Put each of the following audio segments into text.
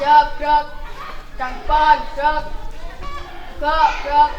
Gerak, gerak. Depan, gerak. Gerak, gerak.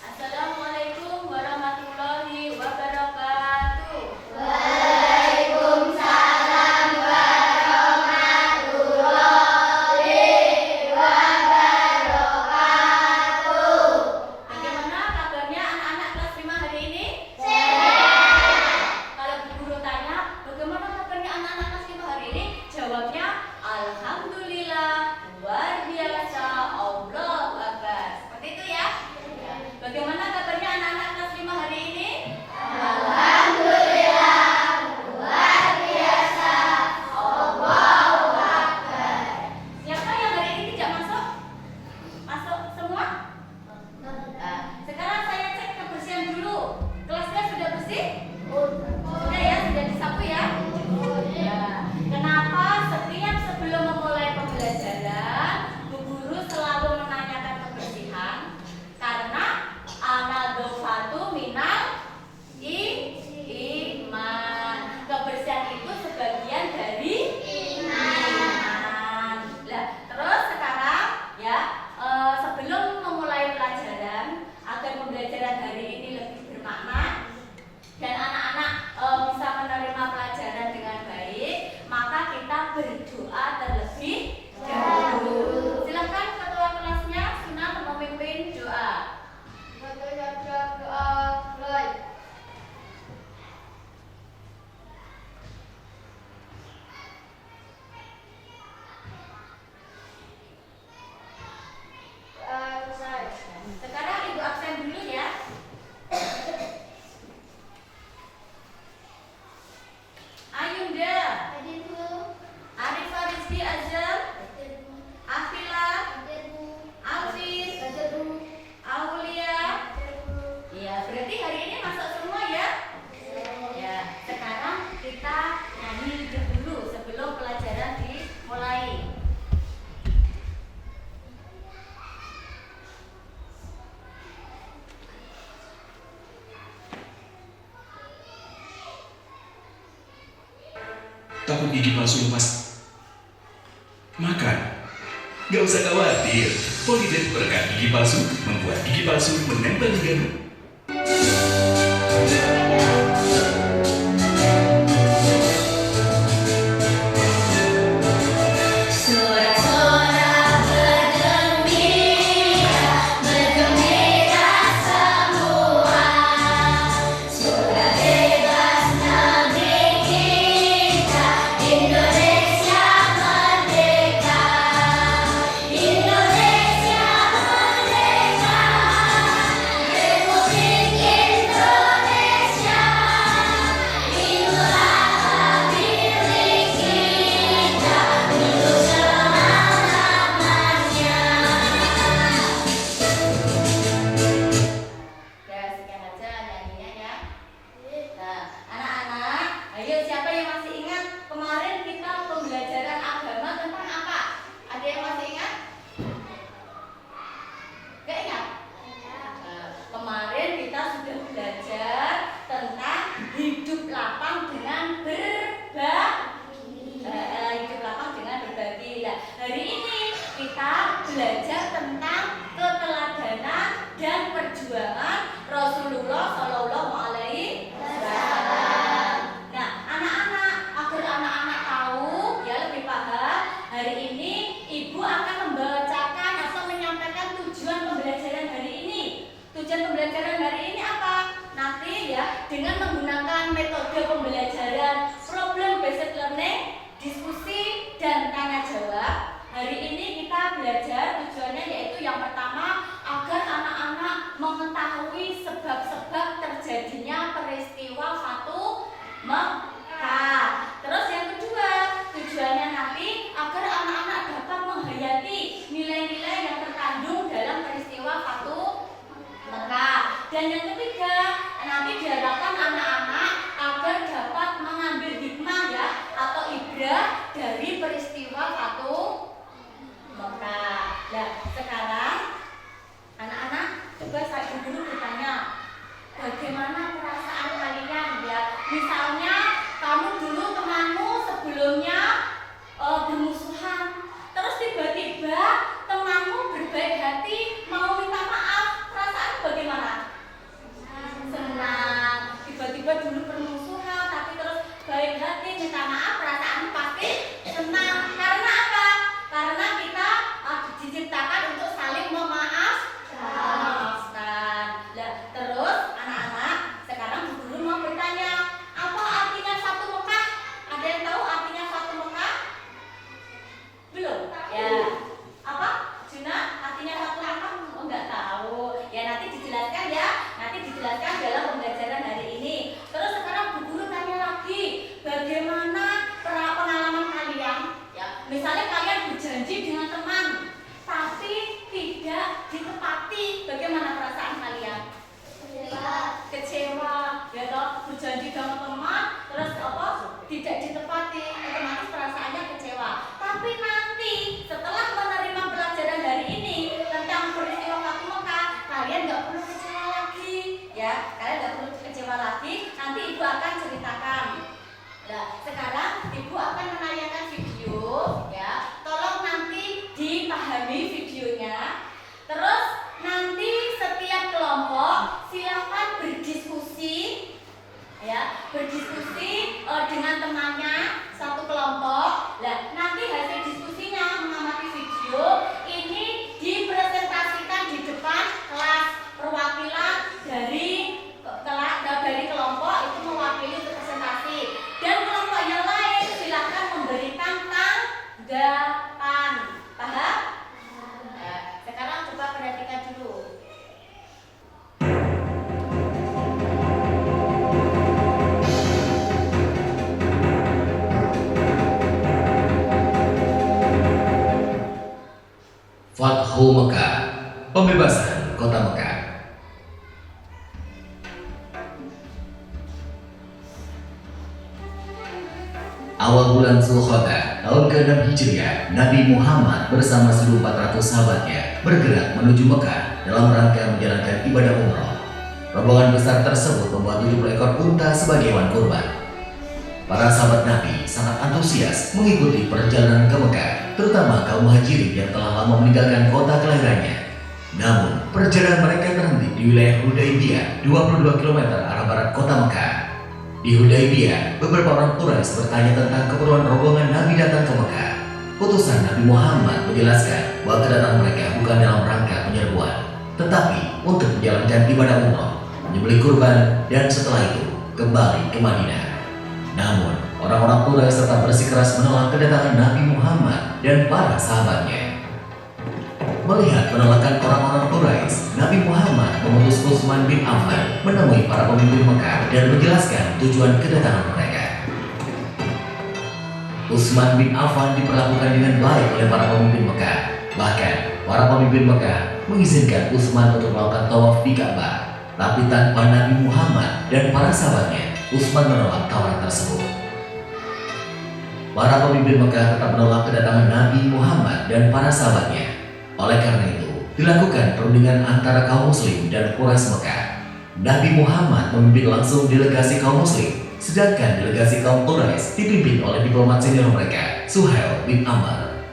Assalamualaikum warahmatullahi wabarakatuh. Waalaikumsalam warahmatullahi wabarakatuh. Bagaimana kabarnya anak-anak kelas 5 hari ini? Sehat. Kalau Bu Guru tanya, bagaimana kabarnya anak-anak kelas 5 hari ini? Jawabnya, alhamdulillah, luar biasa, Allahu Akbar. Seperti itu ya. Bagaimana kabarnya anak-anak kelas 5 hari ini? Alhamdulillah, luar biasa, Allahu Akbar. Siapa yang hari ini tidak masuk? Masuk semua? Nah, sekarang saya cek kebersihan dulu. Kelasnya sudah bersih? Sudah ya, sudah disapu ya? Ya. Kenapa setiap sebelum memulai pembelajaran, Bu Guru selalu menanyakan kebersihan? Karena anadzofatu minal iman. Kebersihan itu sebagian dari iman. Lah, terus sekarang ya, sebelum memulai pelajaran agar pembelajaran hari ini lebih bermakna dan anak-anak bisa menerima pelajaran dengan baik, maka kita berdoa terlebih dahulu. Silakan ketua kelasnya Sunnah memimpin doa. Sekarang Ibu absen dulu ya. Ayunda, Arifah Rizky Azam, Afila, Alfis, Aulia. Iya, berarti hari ini masuk semua ya? Ya, sekarang kita nyanyi dulu sebelum pelajaran dimulai. Takut gigi palsu lepas makan? Gak usah khawatir, Polident perekat gigi palsu membuat gigi palsu menempel di garu. Sorak-sorak bergembira, bergembira semua. Sudah bebas negeri kita, Indonesia merdeka. Indonesia merdeka, Republik Indonesia. Inilah hak milik kita untuk selama-lamanya. Ya, sekian aja nyanyinya ya. Nah, anak-anak, ayo siapa yang masih ingat kemarin kita pembelajaran agama tentang apa? Ada yang masih ingat? Gak ingat? Kemarin kita sudah belajar tentang hidup lapang dengan berbagi. Hidup lapang dengan berbagi. Nah, hari ini kita belajar tentang keteladanan dan perjuangan Rasulullah Shallallahu Alaihi Wasallam. Nah, anak-anak, agar anak-anak tahu ya lebih paham, hari ini Ibu akan membacakan atau menyampaikan tujuan pembelajaran hari ini. Tujuan pembelajaran hari ini apa? Nanti ya, dengan menggunakan metode pembelajaran problem based learning, diskusi dan tanya jawab. Hari ini kita belajar tujuannya yaitu yang pertama agar anak-anak mengetahui sebab-sebab terjadinya dipahami videonya. Terus nanti setiap kelompok silakan berdiskusi ya, berdiskusi dengan temannya satu kelompok. Nah, nanti hasil diskusinya mengamati video ini dipresentasikan di depan kelas. Perwakilan dari kelompok itu mewakili untuk presentasi, dan kelompok yang lain silakan memberikan tanggapan. Paham? Nah, sekarang coba perhatikan dulu. Fathu Mekah, pembebasan kota Mekah. Awal bulan Zulqa'dah tahun ke-6 Hijriah, Nabi Muhammad bersama 1.400 sahabatnya bergerak menuju Mekah dalam rangka menjalankan ibadah umroh. Rombongan besar tersebut membawa 70 ekor unta sebagai hewan kurban. Para sahabat Nabi sangat antusias mengikuti perjalanan ke Mekah, terutama kaum muhajirin yang telah lama meninggalkan kota kelahirannya. Namun, perjalanan mereka terhenti di wilayah Hudaybiyah, 22 km arah barat kota Mekah. Di Hudaybiyah, beberapa orang Quraisy bertanya tentang keperluan rombongan Nabi datang ke Mekah. Utusan Nabi Muhammad menjelaskan bahwa kedatangan mereka bukan dalam rangka penyerbuan, tetapi untuk menjalankan ibadah umroh, menyembelih kurban, dan setelah itu kembali ke Madinah. Namun, orang-orang Quraisy tetap bersikeras menolak kedatangan Nabi Muhammad dan para sahabatnya. Melihat penolakan orang-orang Quraisy, Nabi Muhammad mengutus Utsman bin Affan menemui para pemimpin Mekah dan menjelaskan tujuan kedatangan mereka. Utsman bin Affan diperlakukan dengan baik oleh para pemimpin Mekah. Bahkan, para pemimpin Mekah mengizinkan Utsman untuk melakukan tawaf di Ka'bah. Tapi tanpa Nabi Muhammad dan para sahabatnya, Utsman menolak tawaran tersebut. Para pemimpin Mekah tetap menolak kedatangan Nabi Muhammad dan para sahabatnya. Oleh karena itu, dilakukan perundingan antara kaum muslim dan Quraisy Mekah. Nabi Muhammad memimpin langsung delegasi kaum muslim, sedangkan delegasi kaum Quraisy dipimpin oleh diplomat senior mereka, Suhail bin Amr.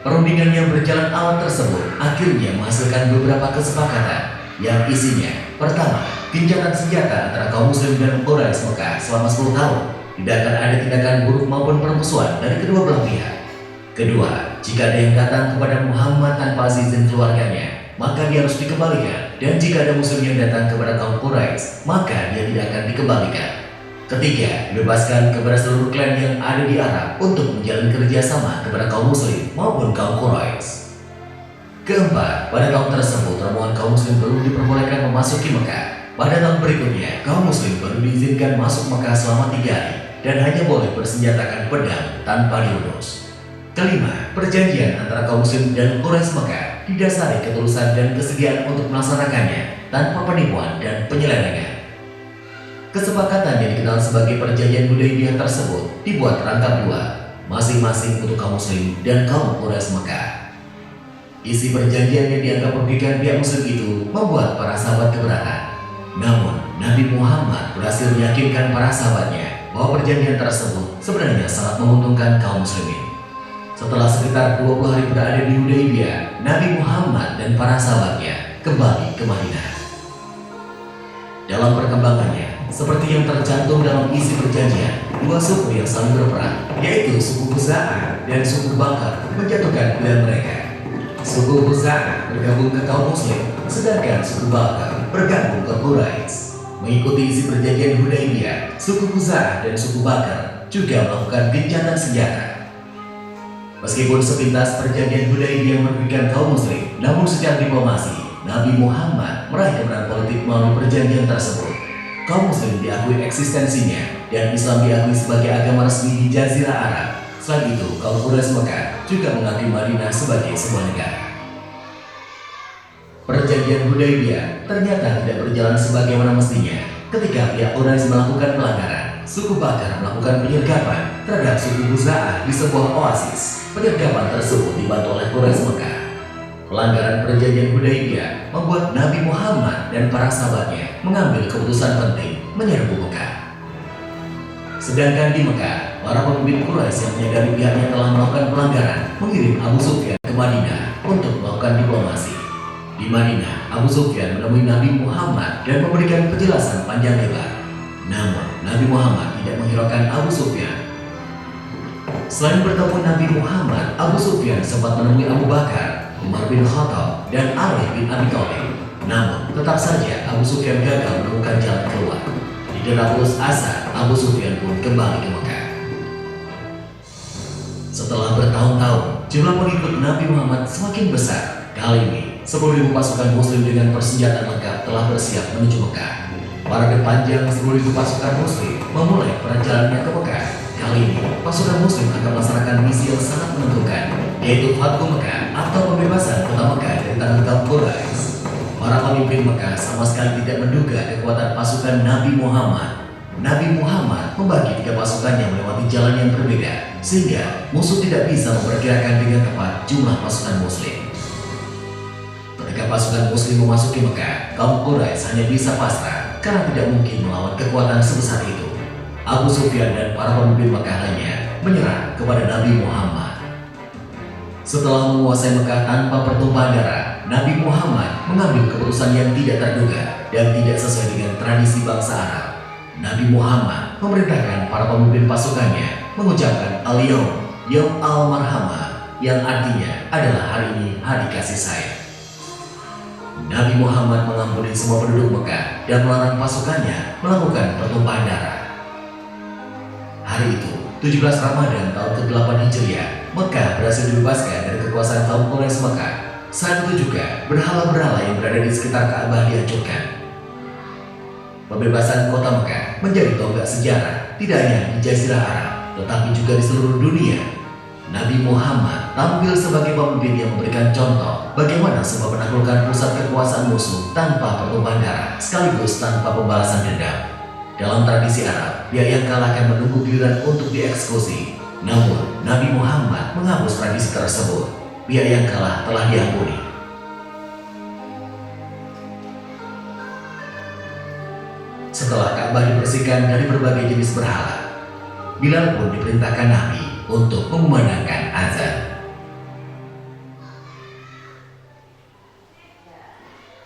Perundingan yang berjalan alat tersebut akhirnya menghasilkan beberapa kesepakatan yang isinya: pertama, gencatan senjata antara kaum muslim dan Quraisy Mekah selama 10 tahun. Tidak akan ada tindakan buruk maupun permusuhan dari kedua belah pihak. Kedua, jika ada yang datang kepada Muhammad tanpa izin keluarganya, maka dia harus dikembalikan. Dan jika ada muslim yang datang kepada kaum Quraisy, maka dia tidak akan dikembalikan. Ketiga, bebaskan kepada seluruh klan yang ada di Arab untuk menjalin kerjasama kepada kaum muslim maupun kaum Quraisy. Keempat, pada tahun tersebut rombongan kaum muslim belum diperbolehkan memasuki Mekah. Pada tahun berikutnya, kaum muslim baru diizinkan masuk Mekah selama 3 hari dan hanya boleh bersenjatakan pedang tanpa diurus. Kelima, perjanjian antara kaum muslim dan Quraisy Mekah didasari ketulusan dan kesediaan untuk melaksanakannya tanpa penipuan dan penyelewengan. Kesepakatan yang dikenal sebagai perjanjian Hudaybiyah tersebut dibuat rangkap 2, masing-masing untuk kaum muslim dan kaum Quraisy Mekah. Isi perjanjian yang dianggap merugikan pihak muslim itu membuat para sahabat keberatan. Namun, Nabi Muhammad berhasil meyakinkan para sahabatnya bahwa perjanjian tersebut sebenarnya sangat menguntungkan kaum muslimin. Setelah sekitar 20 hari berada di Hudaybiyah, Nabi Muhammad dan para sahabatnya kembali ke Madinah. Dalam perkembangannya, seperti yang tercantum dalam isi perjanjian, 2 suku yang saling berperang, yaitu suku Khuza'ah dan suku Bakar, menjatuhkan pilihan mereka. Suku Khuza'ah bergabung ke kaum muslim, sedangkan suku Bakar bergabung ke Quraisy. Mengikuti isi perjanjian Hudaybiyah, suku Khuza'ah dan suku Bakar juga melakukan gencatan senjata. Meskipun sepintas perjanjian Hudaybiyah merugikan kaum muslim, namun secara diplomasi, Nabi Muhammad meraih kemenangan politik melalui perjanjian tersebut. Kaum muslim diakui eksistensinya dan Islam diakui sebagai agama resmi di Jazirah Arab. Selain itu, kaum Quraisy Mekah juga mengakui Madinah sebagai sebuah negara. Perjanjian Hudaybiyah ternyata tidak berjalan sebagaimana mestinya. Ketika pihak Quraisy melakukan pelanggaran, suku Bakar melakukan penyergapan terhadap suku Khuza'ah di sebuah oasis. Penyergapan tersebut dibantu oleh Quraisy Mekah. Pelanggaran perjanjian Hudaybiyah membuat Nabi Muhammad dan para sahabatnya mengambil keputusan penting menyerbu Mekah. Sedangkan di Mekah, para pemimpin Quraisy yang menyadari pihaknya telah melakukan pelanggaran mengirim Abu Sufyan ke Madinah untuk melakukan diplomasi. Di Madinah, Abu Sufyan menemui Nabi Muhammad dan memberikan penjelasan panjang lebar. Namun, Nabi Muhammad tidak menghiraukan Abu Sufyan. Selain bertemu Nabi Muhammad, Abu Sufyan sempat menemui Abu Bakar, Umar bin Khattab, dan Ali bin Abi Thalib. Namun, tetap saja Abu Sufyan gagal menemukan jalan keluar. Didera putus asa, Abu Sufyan pun kembali ke Mekah. Setelah bertahun-tahun, jumlah pengikut Nabi Muhammad semakin besar. Kali ini, 10.000 pasukan Muslim dengan persenjataan lengkap telah bersiap menuju Mekah. Parade panjang 10.000 pasukan Muslim memulai perjalanannya ke Mekah. Kali ini, pasukan Muslim akan melaksanakan misi yang sangat menentukan, yaitu Fathu Mekah atau pembebasan kota Mekah dari tangan kaum Quraisy. Para pemimpin Mekah sama sekali tidak menduga kekuatan pasukan Nabi Muhammad. Nabi Muhammad membagi 3 pasukannya melewati jalan yang berbeda, sehingga musuh tidak bisa memperkirakan dengan tepat jumlah pasukan Muslim. Ketika pasukan Muslim memasuki Mekah, kaum Quraisy hanya bisa pasrah karena tidak mungkin melawan kekuatan sebesar itu. Abu Sufyan dan para pemimpin Mekah lainnya menyerah kepada Nabi Muhammad. Setelah menguasai Mekah tanpa pertumpahan darah, Nabi Muhammad mengambil keputusan yang tidak terduga dan tidak sesuai dengan tradisi bangsa Arab. Nabi Muhammad memerintahkan para pemimpin pasukannya mengucapkan Al-Yawm, Yawm Al-Marhamah, yang artinya adalah hari ini hari kasih sayang. Nabi Muhammad mengampuni semua penduduk Mekah dan melarang pasukannya melakukan pertumpahan darah. Hari itu, 17 Ramadan tahun ke-8 Hijriah, Mekah berhasil dibebaskan dari kekuasaan kaum Quraisy Mekah. Saat itu juga, berhala-berhala yang berada di sekitar Ka'bah dihancurkan. Pembebasan kota Mekah menjadi tonggak sejarah tidak hanya di Jazirah Arab, tetapi juga di seluruh dunia. Nabi Muhammad tampil sebagai pemimpin yang memberikan contoh bagaimana sebuah menaklukkan pusat kekuasaan musuh tanpa pertumpahan darah, sekaligus tanpa pembalasan dendam. Dalam tradisi Arab, pihak yang kalah akan menunggu giliran untuk dieksekusi. Namun, Nabi Muhammad menghapus tradisi tersebut. Pihak yang kalah telah diampuni. Setelah Ka'bah dibersihkan dari berbagai jenis berhala, Bilal pun diperintahkan Nabi untuk mengumandangkan azan.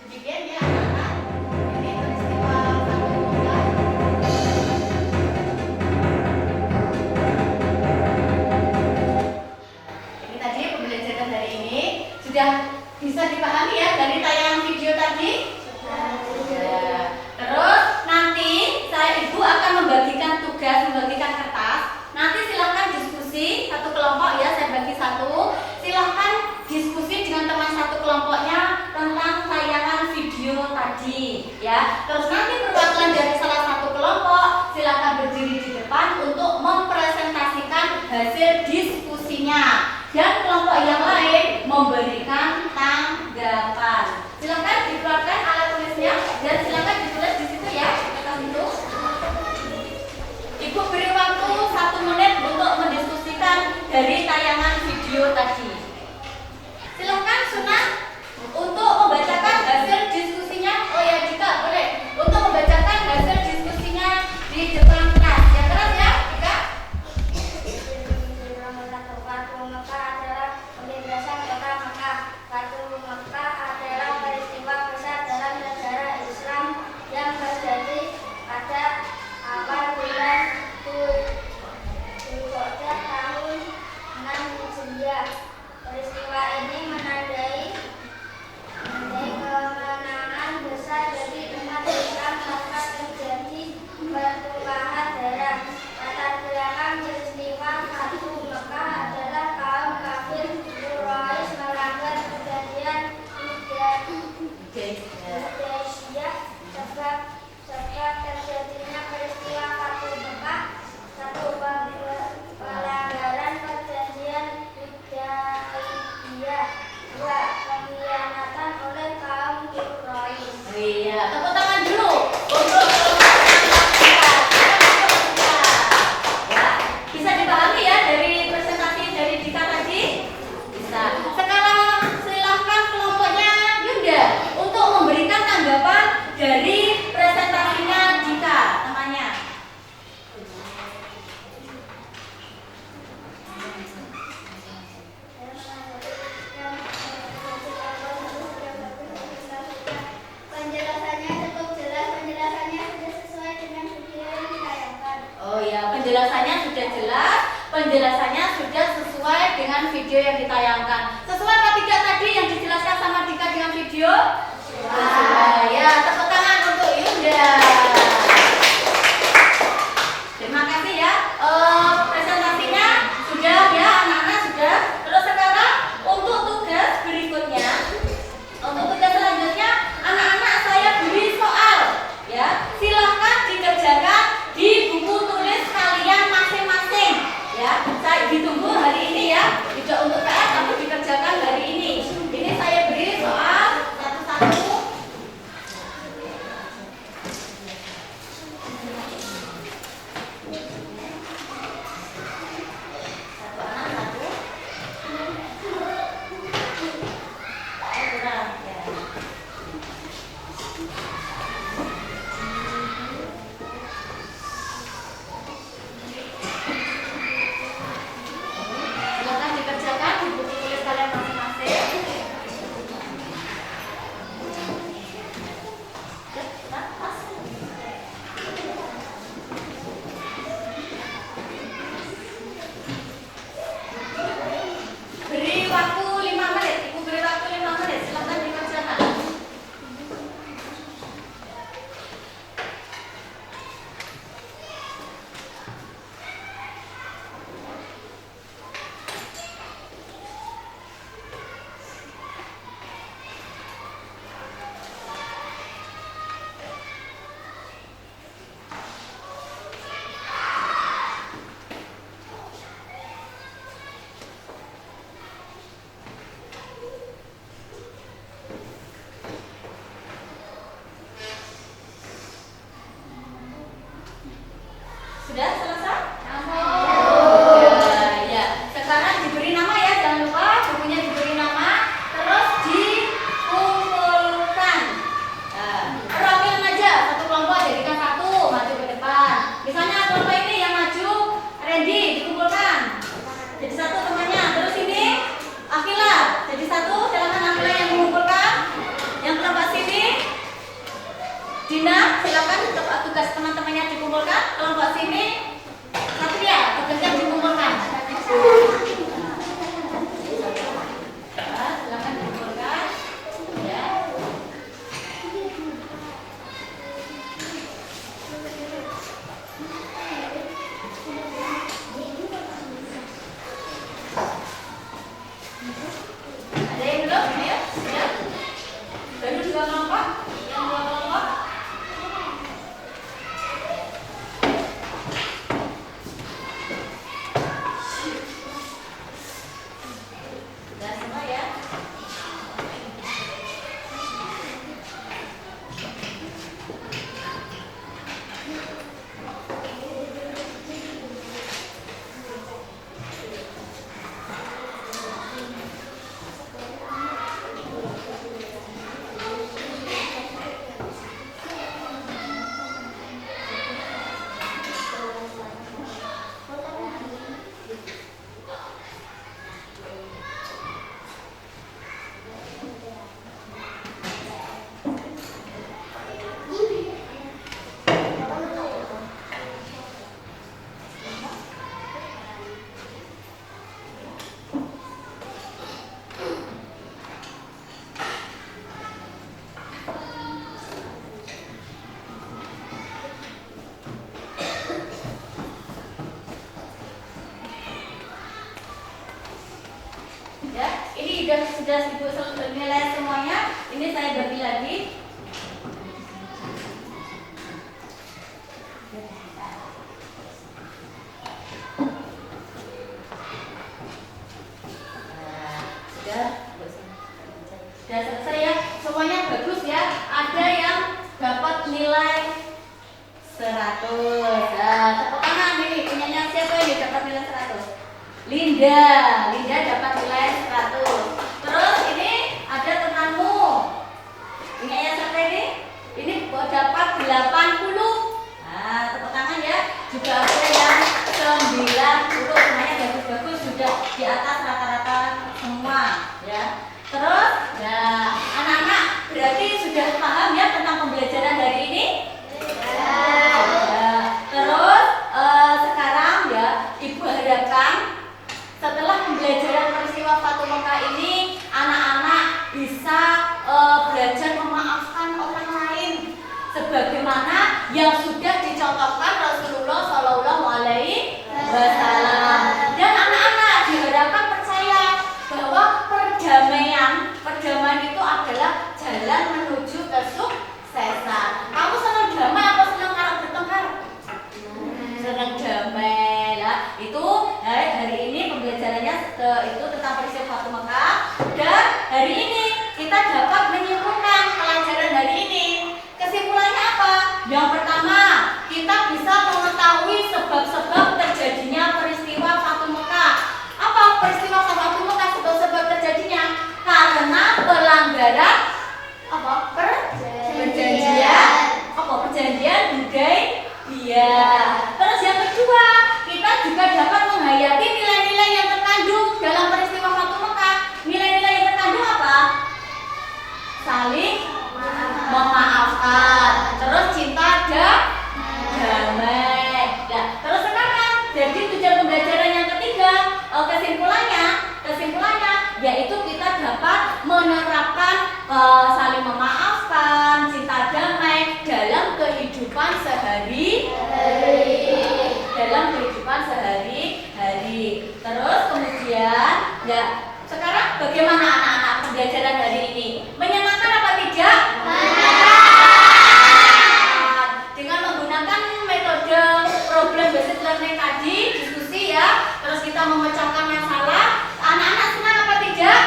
Demikian ya anak-anak, ini peristiwa Fathu Mekah. Ini tadi pembelajaran hari ini sudah bisa dipahami ya dari tayangan video tadi. Ya. Terus nanti ibu akan membagikan tugas, membagikan kertas. Nanti silahkan diskusi satu kelompok ya, saya bagi satu. Silahkan diskusi dengan teman satu kelompoknya tentang tayangan video tadi ya. Terus nanti perwakilan dari salah satu kelompok silahkan berdiri di depan untuk mempresentasikan hasil diskusinya. Dan kelompok yang lain memberikan tanggapan. Silahkan dikeluarkan alat tulisnya dan silahkan ditulis di situ ya kertas itu. Ibu beri waktu 1 menit untuk mendiskusikan dari tayangan video tadi. Silahkan Suna untuk membacakan hasil diskusinya. Oh ya Dika boleh untuk membacakan hasil diskusinya di depan kelas. Yang keras ya Dika. Fathu Mekah adalah pembebasan kota Mekah. Fathu Mekah adalah peristiwa besar dalam sejarah Islam yang terjadi pada awal bulan Dzulqa'dah tahun 6 Hijriah. Peristiwa ini menandai kemenangan besar dari umat Islam tanpa terjadi pertumpahan darah. Latar belakang peristiwa Fathu Mekah adalah kaum kafir Quraisy melanggar perjanjian Hudaybiyah sebab terjadinya peristiwa Fathu Mekah. 1. Pelanggaran perjanjian Hudaybiyah. 2. Pengkhianatan oleh kaum Quraisy. Iya, tepuk tangan dulu untuk ya, bisa dipahami ya dari presentasi dari Dika tadi? Bisa. Sekarang silahkan kelompoknya Yunda untuk memberikan tanggapan dari presentasinya Dika namanya. penjelasannya sudah sesuai dengan video yang ditayangkan. Sesuai apa tidak tadi yang dijelaskan sama Dika dengan video? Ya, tepuk tangan untuk Yunda. Terima kasih ya. Presentasinya sudah ya, anak-anak sudah. Terus sekarang untuk tugas berikutnya, untuk tugas selanjutnya, anak-anak saya beri soal. Ya, silahkan dikerjakan di buku tulis kalian masing-masing. Ya, saya ditunggu hari ini ya. Tidak untuk PR, tapi dikerjakan hari ini. Ini saya beri soal satu-satu. Silakan dikerjakan di buku tulis kalian masing-masing. Beri waktu 5 menit. Ibu beri waktu 5 menit. Silakan dikerjakan. Sudah selesai? Ya. Sekarang diberi nama ya, jangan lupa bukunya diberi nama, terus dikumpulkan. Perwakilan aja, satu kelompok jadikan satu, maju ke depan. Misalnya kelompok ini yang maju, Randy dikumpulkan. Jadi satu temannya, terus ini Akila, jadi satu, silakan Akila yang mengumpulkan. Yang kelompok sini Dina, silakan tugas teman-temannya dikumpulkan. Kelompok sini Satria, tugasnya dikumpulkan. Silakan dikumpulkan. Ya. Ada yang belum? Ayo, sudah. Baru 2 kelompok. Yang 2 kelompok. Sudah semua ya. Ya, ini sudah Ibu nilai semuanya. Ini saya bagi lagi. Sudah selesai ya. Semuanya bagus ya. Ada yang dapat nilai 100. Nah, tepuk tangan nih. Punyanya siapa yang dapat nilai 100? Linda dapat nilai 100. Terus ini ada temanmu. Ini ayah siapa ini? Ini dapat 80. Nah, tepuk tangan ya. Juga ada yang 90. Semuanya bagus-bagus, sudah di atas rata-rata semua ya. Terus, nah anak-anak berarti sudah paham ya tentang pembelajaran hari ini? Ya. Terus sekarang ya Ibu harapkan dapat menerapkan saling memaafkan, cinta damai dalam kehidupan sehari-hari. Terus kemudian, ya sekarang bagaimana anak-anak pembelajaran hari ini? Menyenangkan apa tidak? Dengan menggunakan metode problem based learning tadi, diskusi ya, terus kita memecahkan masalah, anak-anak senang apa tidak?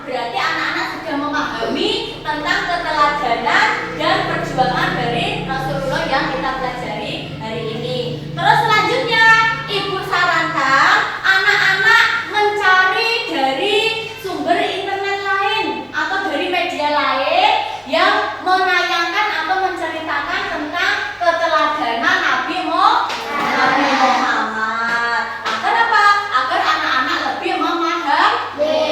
Berarti anak-anak sudah memahami tentang keteladanan dan perjuangan dari Rasulullah yang kita pelajari hari ini. Terus selanjutnya, Ibu sarankan anak-anak mencari dari sumber internet lain atau dari media lain yang menayangkan atau menceritakan tentang keteladanan Nabi Muhammad. Agar apa? Agar anak-anak lebih memahami.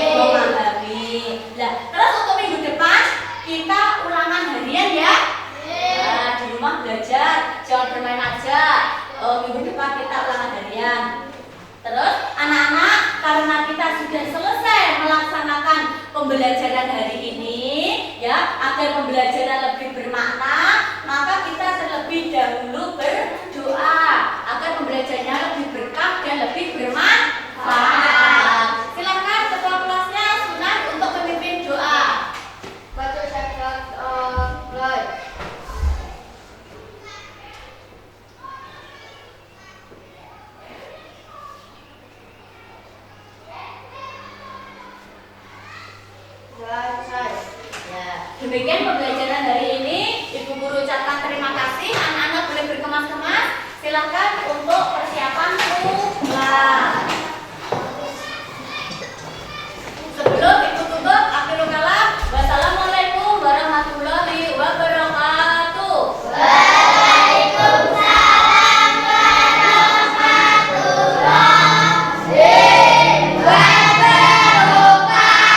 Nah, terus untuk minggu depan kita ulangan harian ya. Nah, di rumah belajar, jangan bermain aja. Minggu depan kita ulangan harian. Terus anak-anak, karena kita sudah selesai melaksanakan pembelajaran hari ini ya, agar pembelajaran lebih bermakna, maka kita terlebih dahulu berdoa agar pembelajarannya lebih berkah dan lebih bermanfaat. Silakan ketua kelasnya Sunan untuk memimpin doa. Baca syahadat mulai. Selesai. Ya, demikian pembelajaran hari ini. Ibu guru ucapkan terima kasih. Anak-anak boleh berkemas-kemas. Silakan untuk persiapan pulang. Sebelum ibu tutup, akhirul kalam. Wassalamualaikum warahmatullahi wabarakatuh. Waalaikumsalam warahmatullahi wabarakatuh.